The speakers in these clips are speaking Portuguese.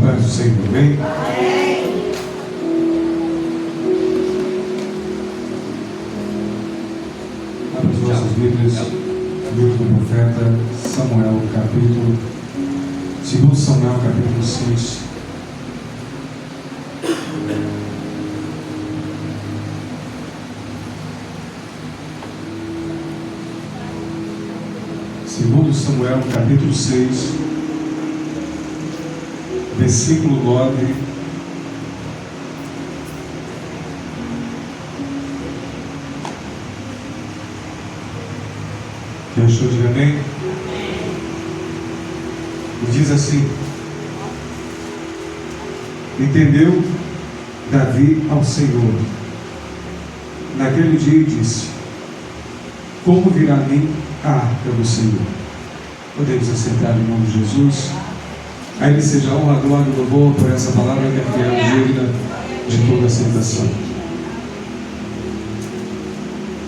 paz do Senhor, amém? Abra as vossas Bíblias, livro do profeta Samuel, capítulo 2 Samuel, capítulo 6. Segundo Samuel, capítulo 6, versículo 9. Quem achou, diga amém? E diz assim: entendeu Davi ao Senhor naquele dia e disse: como virá a mim a arca do Senhor? Podemos assentar em nome de Jesus. A Ele seja a honra, a glória e o louvor por essa palavra que é fiel e digna de toda aceitação.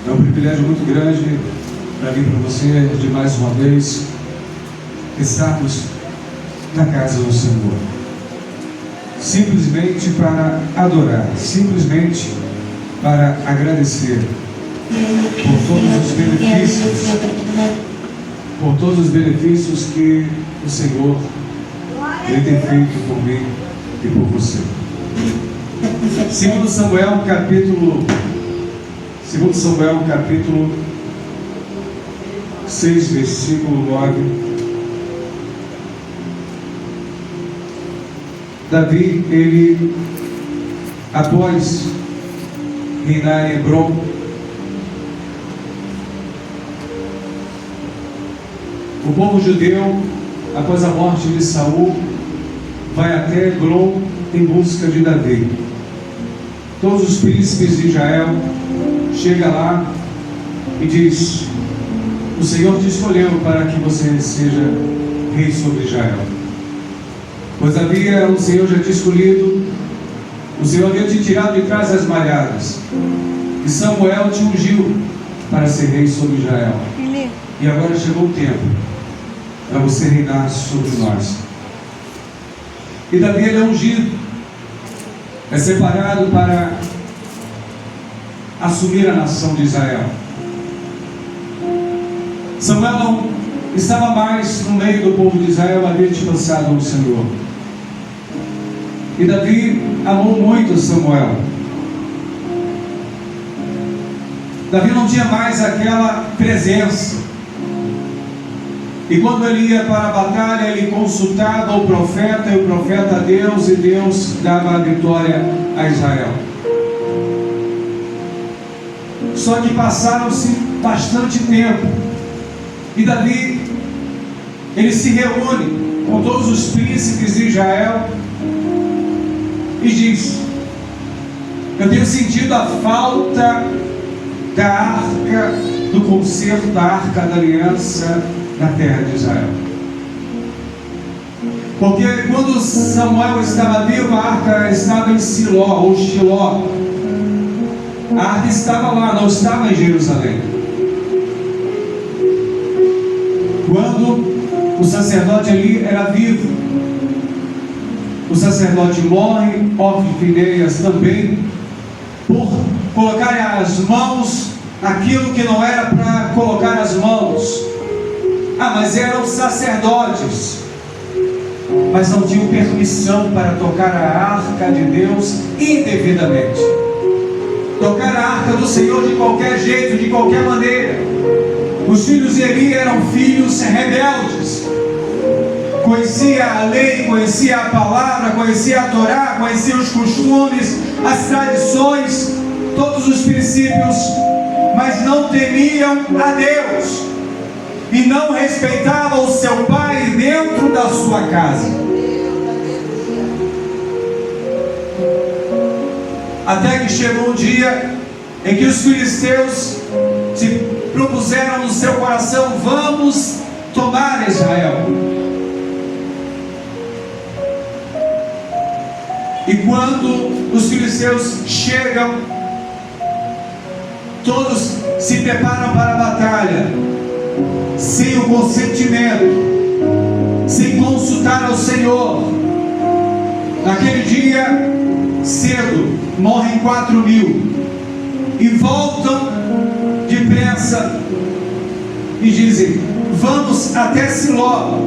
É um privilégio muito grande para mim, para você, de mais uma vez estarmos na casa do Senhor, simplesmente para adorar, simplesmente para agradecer por todos os benefícios que o Senhor Ele tem feito por mim e por você. Segundo Samuel capítulo 6, versículo 9. Davi, ele, após reinar em Hebrom, o povo judeu, após a morte de Saul, vai até Hebrom em busca de Davi. Todos os príncipes de Israel chegam lá e diz: o Senhor te escolheu para que você seja rei sobre Israel. Pois havia o Senhor já te escolhido, o Senhor havia te tirado de trás das malhadas, e Samuel te ungiu para ser rei sobre Israel. E agora chegou o tempo para você reinar sobre nós. E Davi, ele é ungido, é separado para assumir a nação de Israel. Samuel não estava mais no meio do povo de Israel, havia dispensado o Senhor. E Davi amou muito Samuel. Davi não tinha mais aquela presença. E quando ele ia para a batalha, ele consultava o profeta, e o profeta a Deus, e Deus dava a vitória a Israel. Só que passaram-se bastante tempo, e Davi, ele se reúne com todos os príncipes de Israel, e diz: eu tenho sentido a falta da arca, do concerto da arca da aliança na terra de Israel. Porque quando Samuel estava vivo, a arca estava em Siló, ou Shiló. A arca estava lá, não estava em Jerusalém. Quando o sacerdote ali era vivo, o sacerdote morre, Ofni e Finéias também, por colocar as mãos naquilo que não era para colocar as mãos. Mas eram sacerdotes, mas não tinham permissão para tocar a arca de Deus indevidamente, tocar a arca do Senhor de qualquer jeito, de qualquer maneira. Os filhos de Eli eram filhos rebeldes, conhecia a lei, conhecia a palavra, conhecia a Torá, conhecia os costumes, as tradições, todos os princípios, mas não temiam a Deus e não respeitavam o seu pai dentro da sua casa. Até que chegou um dia em que os filisteus se propuseram no seu coração: vamos tomar Israel. E quando os filisteus chegam, todos se preparam para a batalha, sem o consentimento, sem consultar ao Senhor. Naquele dia, cedo, morrem 4.000 e voltam depressa e dizem: vamos até Siló,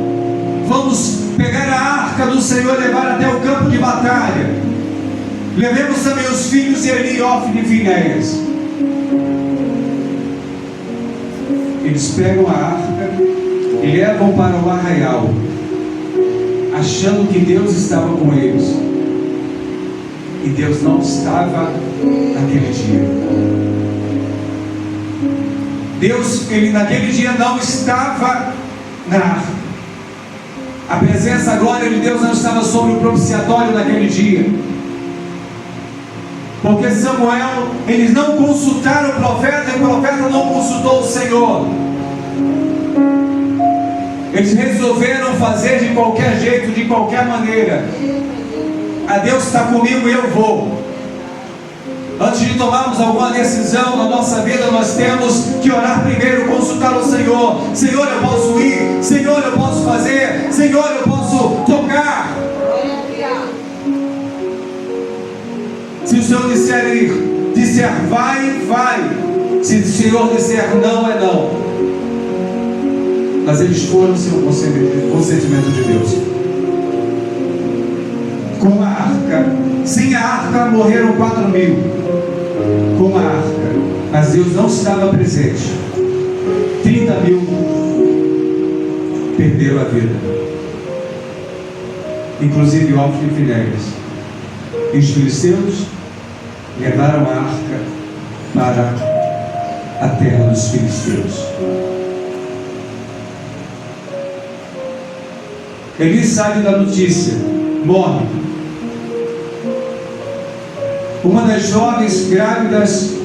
vamos pegar a arca do Senhor e levar até o campo de batalha. Levemos também os filhos de Eli, Ofni e Finéias. Eles pegam a arca e levam para o arraial, achando que Deus estava com eles. E Deus não estava naquele dia. Deus, Ele naquele dia não estava na arca. A presença, a glória de Deus não estava sobre o propiciatório naquele dia. Porque Samuel, eles não consultaram o profeta e o profeta não consultou o Senhor. Eles resolveram fazer de qualquer jeito, de qualquer maneira. A Deus está comigo e eu vou. Antes de tomarmos alguma decisão na nossa vida, nós temos que orar primeiro, consultar o Senhor. Senhor, eu posso ir. Senhor, eu posso fazer. Senhor, eu posso tocar. Se o Senhor disser vai, vai. Se o Senhor disser não, é não. Mas eles foram sem o consentimento de Deus. Com a arca, sem a arca morreram 4.000. Com a arca, mas Deus não estava presente. 30.000 perderam a vida, inclusive Ofni e Finéias. E os filisteus levaram a arca para a terra dos filisteus. Eli sabe da notícia, morre. Uma das jovens grávidas,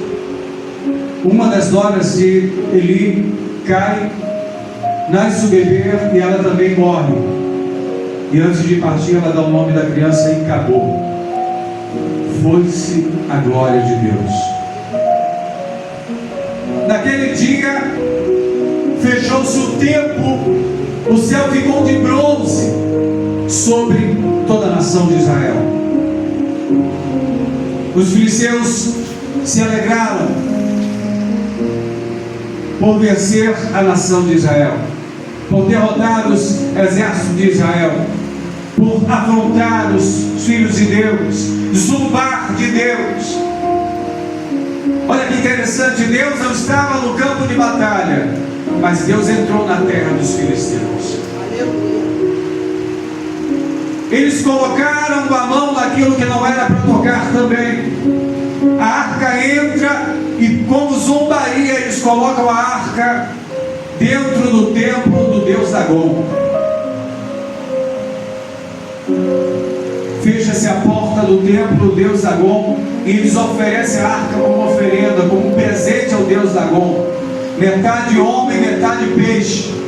uma das noras de Eli, cai, nasce o bebê e ela também morre. E antes de partir, ela dá o nome da criança e acabou. Foi-se a glória de Deus. Naquele dia, fechou-se o tempo, o céu ficou de bronze sobre toda a nação de Israel. Os filisteus se alegraram por vencer a nação de Israel, por derrotar os exércitos de Israel, por afrontar os filhos de Deus, zombar de Deus. Olha que interessante, Deus não estava no campo de batalha, mas Deus entrou na terra dos filisteus. Eles colocaram a mão naquilo que não era para tocar também. A arca entra e, como zombaria, eles colocam a arca dentro do templo do deus Dagon. Fecha-se a porta do templo do deus Dagon e eles oferecem a arca como oferenda, como um presente ao deus Dagon. Metade homem, metade peixe.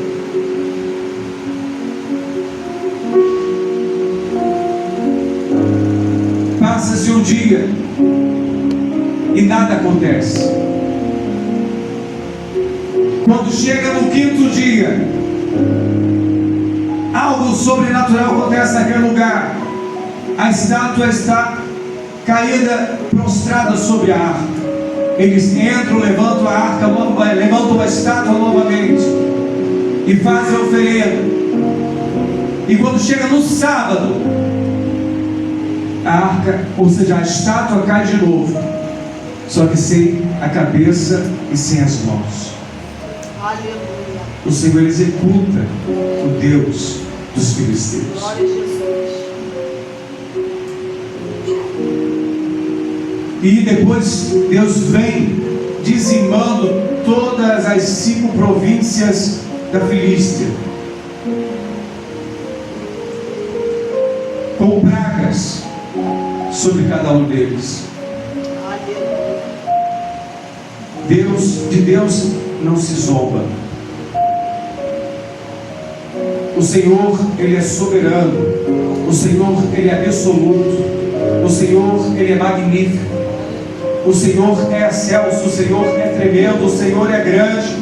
Passa-se um dia e nada acontece. Quando chega no 5º dia, algo sobrenatural acontece naquele lugar. A estátua está caída, prostrada sobre a arca. Eles entram, levantam a arca, levantam a estátua novamente e fazem a oferenda. E quando chega no sábado, a arca, ou seja, a estátua cai de novo, só que sem a cabeça e sem as mãos. Aleluia. O Senhor executa o Deus dos filisteus. Glória a Jesus. E depois Deus vem dizimando todas as 5 províncias da Filístia, com pragas sobre cada um deles. De Deus não se zomba. O Senhor, Ele é soberano. O Senhor, Ele é absoluto. O Senhor, Ele é magnífico. O Senhor é excelso. O Senhor é tremendo. O Senhor é grande.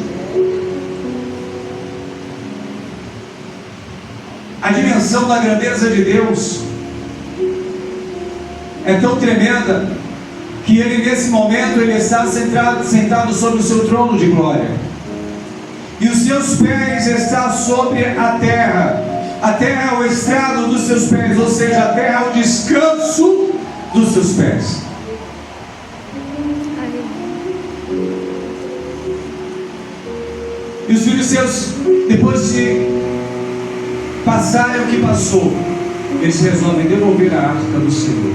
A dimensão da grandeza de Deus é tão tremenda que ele, nesse momento, ele está sentado sobre o seu trono de glória. E os seus pés estão sobre a terra. A terra é o estrado dos seus pés, ou seja, a terra é o descanso dos seus pés. E os filisteus, depois de passarem o que passou, eles resolvem devolver a arca do Senhor.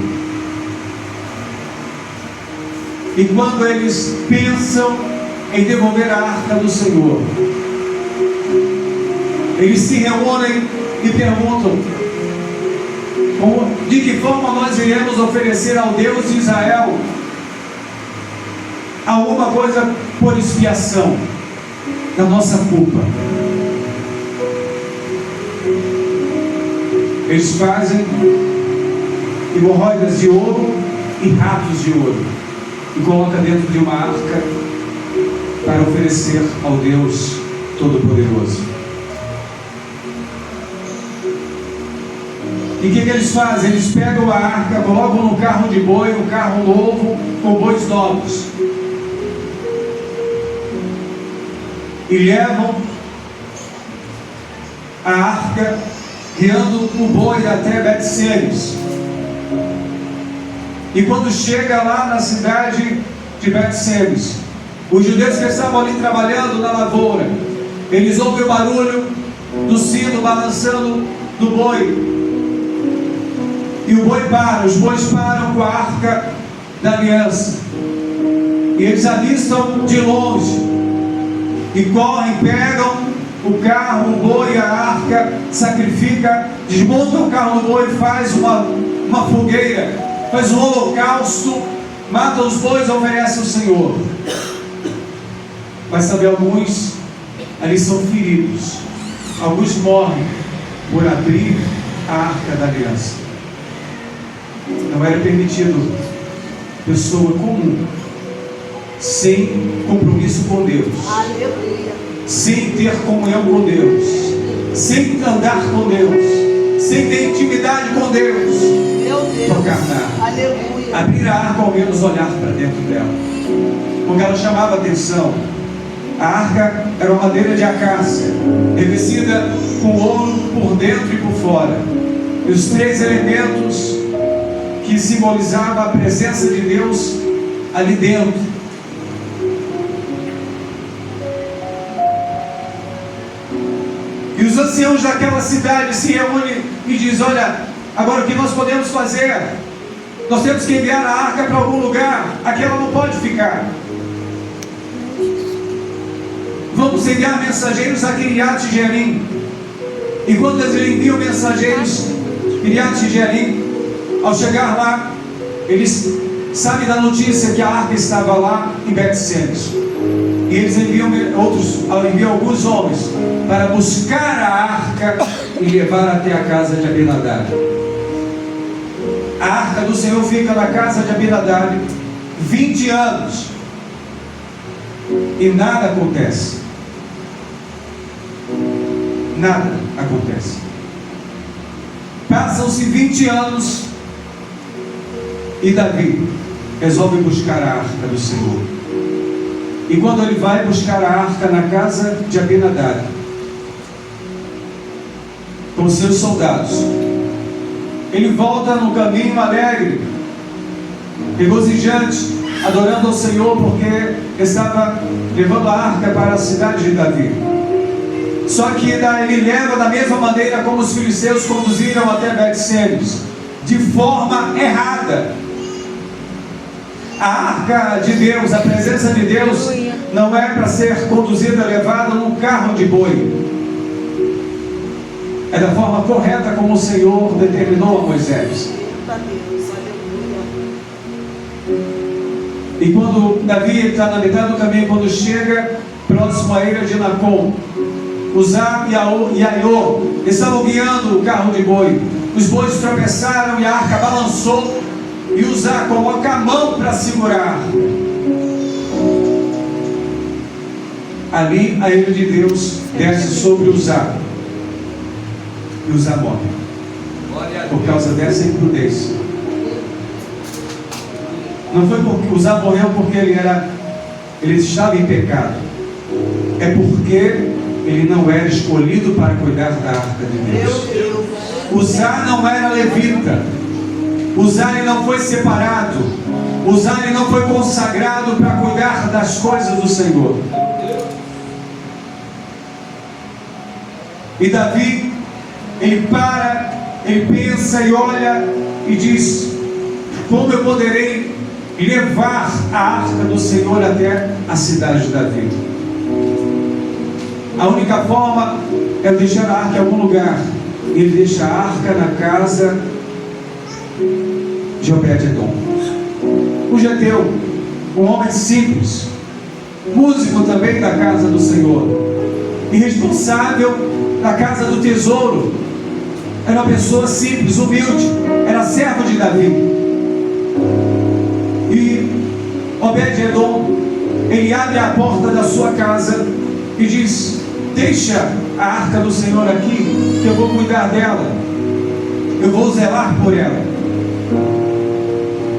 E quando eles pensam em devolver a arca do Senhor, eles se reúnem e perguntam: de que forma nós iremos oferecer ao Deus de Israel alguma coisa por expiação da nossa culpa? Eles fazem hemorroidas de ouro e ratos de ouro e colocam dentro de uma arca para oferecer ao Deus Todo-Poderoso. E o que eles fazem? Eles pegam a arca, colocam num carro de boi, um carro novo, com bois novos, e levam a arca, guiando o boi até Bet-Semes. E quando chega lá na cidade de Bet-Semes, os judeus que estavam ali trabalhando na lavoura, eles ouvem o barulho do sino balançando do boi. E o boi para, os bois param com a arca da aliança. E eles avistam de longe. E correm, pegam o carro, o boi e a arca, sacrifica, desmontam o carro do boi, faz uma fogueira, faz um holocausto, mata os bois e oferece ao Senhor. Mas sabe, alguns ali são feridos. Alguns morrem por abrir a arca da aliança. Não era permitido pessoa comum, sem compromisso com Deus, sem ter comunhão com Deus, sem andar com Deus, sem ter intimidade com Deus, tocar na arca, abrir a arca, ao menos olhar para dentro dela, porque ela chamava atenção. A arca era uma madeira de acácia, revestida com ouro por dentro e por fora, e os três elementos que simbolizavam a presença de Deus ali dentro. E os anciãos daquela cidade se reúnem e dizem: olha, agora o que nós podemos fazer? Nós temos que enviar a arca para algum lugar, aqui ela não pode ficar. Vamos enviar mensageiros a Kiriat Jearim. E quando eles enviam mensageiros a Kiriat Jearim, ao chegar lá, eles sabem da notícia que a arca estava lá em Bet-Semes. E eles enviam alguns homens para buscar a arca e levar até a casa de Abinadab. A arca do Senhor fica na casa de Abinadab 20 anos e nada acontece. Nada acontece. Passam-se 20 anos e Davi resolve buscar a arca do Senhor. E quando ele vai buscar a arca na casa de Abinadab, com seus soldados, ele volta no caminho alegre, regozijante, adorando ao Senhor, porque estava levando a arca para a cidade de Davi. Só que ele leva da mesma maneira como os filisteus conduziram até Bet-Semes, de forma errada. A arca de Deus, a presença de Deus, não é para ser conduzida, levada num carro de boi. É da forma correta como o Senhor determinou a Moisés. E quando Davi está na metade do caminho, quando chega próximo à ilha de Nacon, Uzá e Aiô estavam guiando o carro de boi. Os bois tropeçaram e a arca balançou, e Uzá coloca a mão para segurar. Ali a ira de Deus desce sobre Uzá, e Uzá morre por causa dessa imprudência. Não foi porque Uzá morreu porque ele estava em pecado. É porque ele não era escolhido para cuidar da arca de Deus. Uzá não era levita. Uzá ele não foi separado. Uzá ele não foi consagrado para cuidar das coisas do Senhor. E Davi, ele pensa e olha e diz: como eu poderei levar a arca do Senhor até a cidade de Davi? A única forma é eu deixar a arca em algum lugar. Ele deixa a arca na casa de Obed-edom, o geteu, um homem simples, músico também da casa do Senhor, e responsável da casa do tesouro. Era uma pessoa simples, humilde, era servo de Davi. E Obed-edom, ele abre a porta da sua casa e diz: deixa a arca do Senhor aqui, que eu vou cuidar dela, eu vou zelar por ela.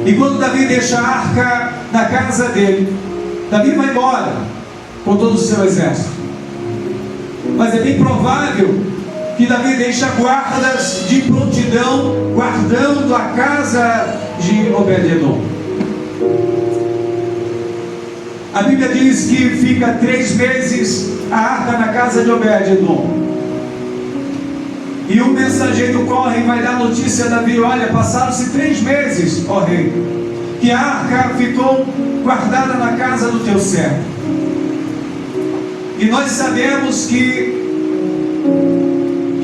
E quando Davi deixa a arca na casa dele, Davi vai embora com todo o seu exército. Mas é bem provável que Davi deixa guardas de prontidão, guardando a casa de Obed-edom. A Bíblia diz que fica 3 meses a arca na casa de Obed-edom. E o mensageiro corre e vai dar notícia a Davi: olha, passaram-se 3 meses, ó rei, que a arca ficou guardada na casa do teu servo. E nós sabemos que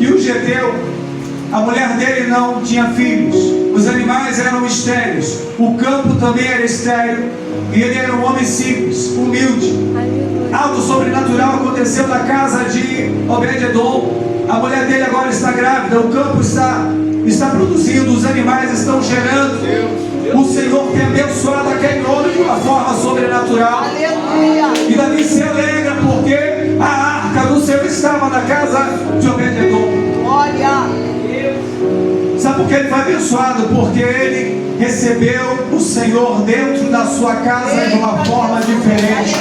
o geteu, a mulher dele não tinha filhos, os animais eram estéreis, o campo também era estéril, e ele era um homem simples, humilde. Algo sobrenatural aconteceu na casa de Obed-edom. A mulher dele agora está grávida, o campo está produzindo, os animais estão gerando. O Senhor tem abençoado aquele homem de uma forma sobrenatural. E Davi se alegra porque a arca do Senhor estava na casa de Obed-edom. Sabe por que ele foi abençoado? Porque ele recebeu o Senhor dentro da sua casa de uma forma diferente.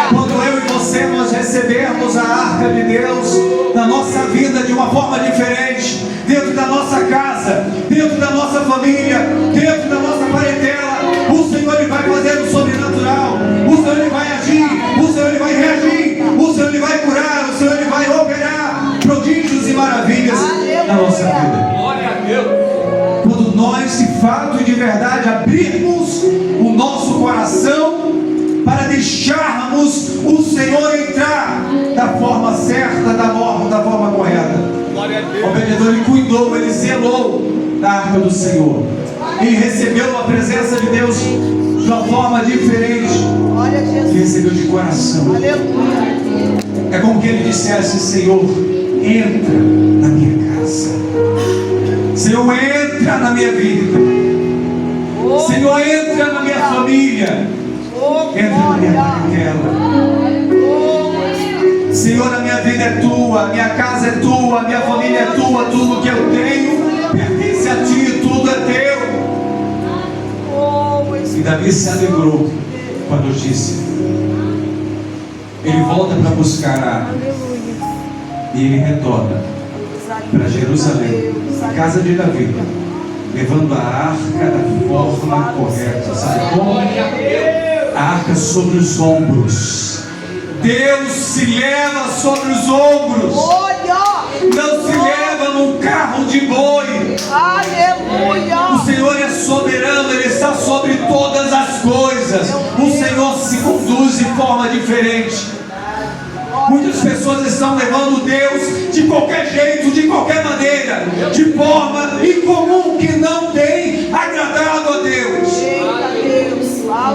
Quando eu e você nós recebermos a arca de Deus na nossa vida de uma forma diferente, dentro da nossa casa, dentro da nossa família, dentro da nossa parentela, o Senhor ele vai fazer o sobrenatural, o Senhor ele vai agir, o Senhor ele vai reagir, o Senhor ele vai curar, o Senhor ele vai operar prodígios e maravilhas na nossa vida. Glória a Deus. Quando nós de fato e de verdade abrirmos o nosso coração para deixarmos o Senhor entrar da forma certa, da forma correta. O Obed-edom ele cuidou, ele zelou da arca do Senhor. Ele recebeu a presença de Deus de uma forma diferente. Ele recebeu de coração. É como que ele dissesse: Senhor, entra na minha casa. Senhor, entra na minha vida. Senhor, entra na minha família. Entra na minha parentela. Senhor, a minha vida é tua, a minha casa é tua, a minha família é tua, tudo que eu tenho pertence a ti, tudo é teu. E Davi se alegrou com a notícia. Ele volta para buscar a arca e ele retorna para Jerusalém, a casa de Davi, levando a arca da forma correta. Sabe como? A arca sobre os ombros. Deus se leva sobre os ombros. Não se leva num carro de boi. O Senhor é soberano, Ele está sobre todas as coisas. O Senhor se conduz de forma diferente. Muitas pessoas estão levando Deus de qualquer jeito, de qualquer maneira, de forma incomum, que não tem agradado a Deus.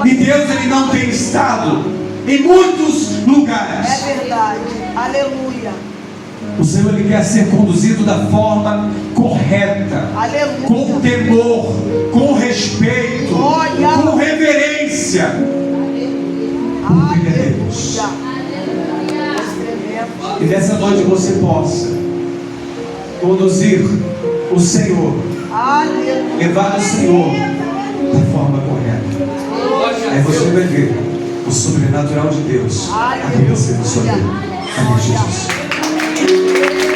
E Deus ele não tem estado em muitos lugares. É verdade. Aleluia. O Senhor ele quer ser conduzido da forma correta. Aleluia. Com temor, com respeito, com reverência. Porque Ele é Deus. E nessa noite você possa conduzir o Senhor, levar o Senhor da forma correta. o sobrenatural de Deus acontecer na sua vida. Amém, Jesus.